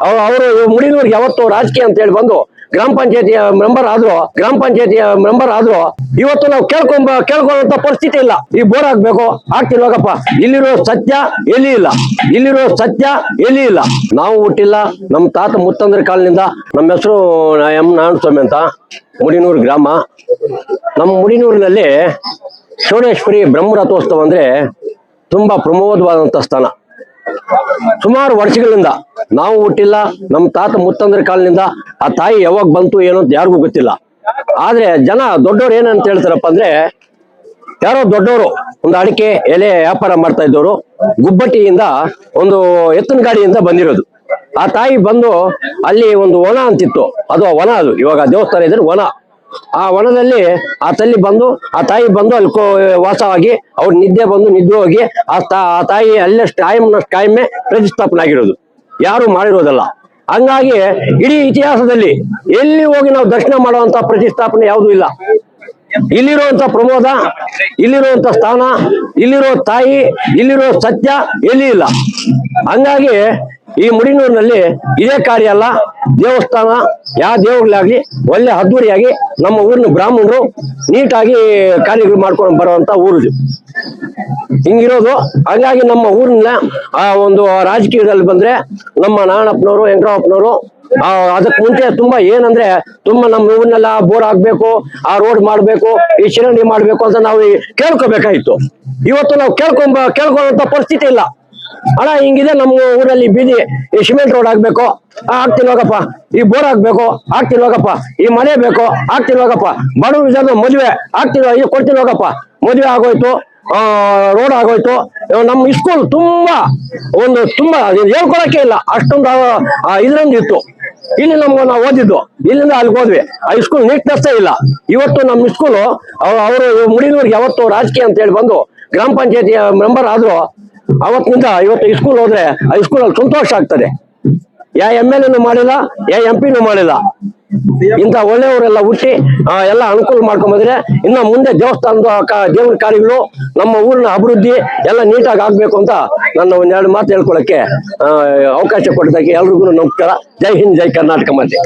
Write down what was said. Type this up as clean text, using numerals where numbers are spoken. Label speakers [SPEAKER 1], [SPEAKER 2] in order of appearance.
[SPEAKER 1] ಅವರು ಮುಡಿನೂರಿಗೆ ಯಾವತ್ತು ರಾಜಕೀಯ ಅಂತ ಹೇಳಿ ಬಂದು ಗ್ರಾಮ ಪಂಚಾಯತಿಯ ಮೆಂಬರ್ ಆದ್ರು ಇವತ್ತು ನಾವು ಕೇಳ್ಕೊಳ್ಳುವಂತ ಪರಿಸ್ಥಿತಿ ಇಲ್ಲ. ಈ ಬೋರ್ ಹಾಕ್ಬೇಕು ಆಗ್ತಿಲ್ವಾಗಪ್ಪ, ಇಲ್ಲಿರೋ ಸತ್ಯ ಎಲ್ಲಿ ಇಲ್ಲ. ನಾವು ಹುಟ್ಟಿಲ್ಲ, ನಮ್ಮ ತಾತ ಮುತ್ತಂದ್ರ ಕಾಲದಿಂದ. ನಮ್ಮ ಹೆಸರು ಎಂ ನಾರಾಯಣಸ್ವಾಮಿ ಅಂತ, ಮುಡಿನೂರು ಗ್ರಾಮ. ನಮ್ಮ ಮುಡಿನೂರಿನಲ್ಲಿ ಶೋಣೇಶ್ವರಿ ಬ್ರಹ್ಮರಥೋತ್ಸವ ಅಂದ್ರೆ ತುಂಬಾ ಪ್ರಮೋದವಾದಂತ ಸ್ಥಾನ. ಸುಮಾರು ವರ್ಷಗಳಿಂದ ನಾವು ಹುಟ್ಟಿಲ್ಲ, ನಮ್ಮ ತಾತ ಮುತ್ತಂದ್ರ ಕಾಲದಿಂದ ಆ ತಾಯಿ ಯಾವಾಗ ಬಂತು ಏನೋ ಅಂತ ಯಾರಿಗೂ ಗೊತ್ತಿಲ್ಲ. ಆದ್ರೆ ಜನ ದೊಡ್ಡವ್ರು ಏನಂತ ಹೇಳ್ತಾರಪ್ಪ ಅಂದ್ರೆ, ಯಾರೋ ದೊಡ್ಡವರು ಒಂದು ಅಡಿಕೆ ಎಲೆ ವ್ಯಾಪಾರ ಮಾಡ್ತಾ ಇದ್ದವರು ಗುಬ್ಬಟ್ಟಿಯಿಂದ ಒಂದು ಎತ್ತಿನ ಗಾಡಿಯಿಂದ ಬಂದಿರೋದು. ಆ ತಾಯಿ ಬಂದು ಅಲ್ಲಿ ಒಂದು ವನ ಅಂತಿತ್ತು, ಅದು ಇವಾಗ ದೇವಸ್ಥಾನ ಇದ್ರೆ ವನ. ಆ ವನದಲ್ಲಿ ಆ ತಾಯಿ ಬಂದು ಅಲ್ಲಿ ವಾಸವಾಗಿ ಅವ್ರ ನಿದ್ದೆ ಹೋಗಿ ಆ ತಾಯಿ ಅಲ್ಲೇ ಕಾಯಮ್ಮೆ ಪ್ರತಿಷ್ಠಾಪನೆ ಆಗಿರೋದು, ಯಾರು ಮಾಡಿರೋದಲ್ಲ. ಹಂಗಾಗಿ ಇಡೀ ಇತಿಹಾಸದಲ್ಲಿ ಎಲ್ಲಿ ಹೋಗಿ ನಾವು ದರ್ಶನ ಮಾಡುವಂತ ಪ್ರತಿಷ್ಠಾಪನೆ ಯಾವುದೂ ಇಲ್ಲ. ಇಲ್ಲಿರುವಂತ ಪ್ರಮೋದ, ಇಲ್ಲಿರುವಂತ ಸ್ಥಾನ, ಇಲ್ಲಿರೋ ತಾಯಿ, ಇಲ್ಲಿರೋ ಸತ್ಯ ಎಲ್ಲಿ ಇಲ್ಲ. ಹಂಗಾಗಿ ಈ ಮುಡಿನೂರಿನಲ್ಲಿ ಇದೇ ಕಾರ್ಯ ಅಲ್ಲ, ದೇವಸ್ಥಾನ ಯಾವ ದೇವಗಳಾಗ್ಲಿ ಒಳ್ಳೆ ಅದ್ದೂರಿಯಾಗಿ ನಮ್ಮ ಊರಿನ ಬ್ರಾಹ್ಮಣರು ನೀಟಾಗಿ ಕಾರ್ಯಗಳು ಮಾಡ್ಕೊಂಡು ಬರುವಂತ ಊರು ಹಿಂಗಿರೋದು. ಹಂಗಾಗಿ ನಮ್ಮ ಊರಿನ ಆ ಒಂದು ರಾಜಕೀಯದಲ್ಲಿ ಬಂದ್ರೆ ನಮ್ಮ ನಾರಾಯಣಪ್ಪನವರು, ವೆಂಕಟಪ್ಪನವರು ಅದಕ್ಕೆ ಮುಂಚೆ ತುಂಬಾ ಏನಂದ್ರೆ ತುಂಬಾ ನಮ್ಮ ಊರಿನೆಲ್ಲ ಬೋರ್ ಹಾಕ್ಬೇಕು, ಆ ರೋಡ್ ಮಾಡ್ಬೇಕು, ಈ ಚರಂಡಿ ಮಾಡ್ಬೇಕು ಅಂತ ನಾವು ಕೇಳ್ಕೋಬೇಕಾಯ್ತು. ಇವತ್ತು ನಾವು ಕೇಳ್ಕೊಳ್ಳುವಂತ ಪರಿಸ್ಥಿತಿ ಇಲ್ಲ. ಅಣ್ಣ ಹಿಂಗಿದೆ ನಮ್ಮ ಊರಲ್ಲಿ ಬೀದಿ, ಈ ಸಿಮೆಂಟ್ ರೋಡ್ ಆಗ್ಬೇಕು, ಆಗ್ತಿಲ್ವಾಗಪ್ಪ. ಈ ಬೋರ್ ಹಾಕ್ಬೇಕು, ಆಗ್ತಿಲ್ವಾಗಪ್ಪ. ಈ ಮನೆ ಬೇಕು, ಆಗ್ತಿಲ್ವಾಗಪ್ಪ. ಬಡವ್ರ ವಿಚಾರ ಮದುವೆ ಇದು ಕೊಡ್ತಿಲ್ವಾಗಪ್ಪ. ಮದುವೆ ಆಗೋಯ್ತು, ರೋಡ್ ಆಗೋಯ್ತು. ನಮ್ಮ ಸ್ಕೂಲ್ ತುಂಬಾ ಹೇಳ್ಕೊಳಕ್ಕೆ ಇಲ್ಲ, ಅಷ್ಟೊಂದು ಇದ್ರಂದು ಇತ್ತು. ಇಲ್ಲಿ ನಾವು ಓದಿದ್ದು, ಇಲ್ಲಿಂದ ಅಲ್ಲಿಗೆ ಹೋದ್ವಿ. ಆ ಸ್ಕೂಲ್ ನೀಟ್ನೆಸ್ ಇಲ್ಲ. ಇವತ್ತು ನಮ್ಮ ಸ್ಕೂಲು ಅವರು ಮುಡಿನೂರಿಗೆ ಯಾವತ್ತು ರಾಜಕೀಯ ಅಂತ ಹೇಳಿ ಬಂದು ಗ್ರಾಮ ಪಂಚಾಯತಿಯ ಮೆಂಬರ್ ಆದ್ರು ಅವತ್ತಿನಿಂದ ಇವತ್ತು ಈ ಸ್ಕೂಲ್ ಹೋದ್ರೆ ಆ ಸ್ಕೂಲಲ್ಲಿ ಸಂತೋಷ ಆಗ್ತದೆ. MLA ಮಾಡಿಲ್ಲ, MP ಮಾಡಿಲ್ಲ. ಇಂಥ ಒಳ್ಳೆಯವರೆಲ್ಲ ಹುಟ್ಟಿ ಎಲ್ಲ ಅನುಕೂಲ ಮಾಡ್ಕೊಂಡ್ಬಂದ್ರೆ ಇನ್ನ ಮುಂದೆ ದೇವಸ್ಥಾನದ ದೇವರ ಕಾರ್ಯಗಳು, ನಮ್ಮ ಊರಿನ ಅಭಿವೃದ್ಧಿ ಎಲ್ಲ ನೀಟಾಗಿ ಆಗ್ಬೇಕು ಅಂತ ನನ್ನ ಒಂದೆರಡು ಮಾತು ಹೇಳ್ಕೊಳಕ್ಕೆ ಅವಕಾಶ ಕೊಟ್ಟಿದ್ದಕ್ಕೆ ಎಲ್ರಿಗೂ ನಮಸ್ಕಾರ. ಜೈ ಹಿಂದ್, ಜೈ ಕರ್ನಾಟಕ ಮಾತೆ.